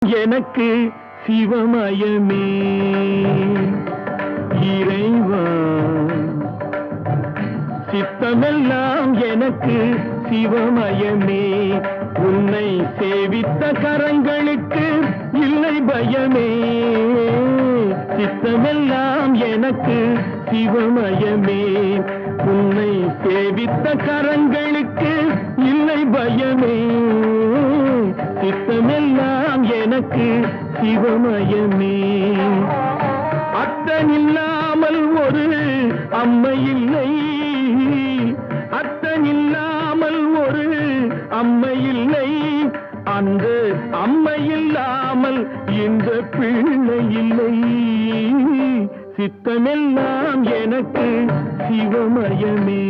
எனக்கு சிவமயமே இறைவா, சித்தமெல்லாம் எனக்கு சிவமயமே. உன்னை சேவித்த கரங்களுக்கு இல்லை பயமே. சித்தமெல்லாம் எனக்கு சிவமயமே. உன்னை சேவித்த கரங்களுக்கு இல்லை பயமே. சித்தமெல்லாம் எனக்கு சிவமயமே. அத்தனில்லாமல் ஒரு அம்மை இல்லை, அத்தனில்லாமல் ஒரு அம்மை இல்லை. அந்த அம்மை இல்லாமல் இந்த பிள்ளை இல்லை. சித்தமெல்லாம் எனக்கு சிவமயமே.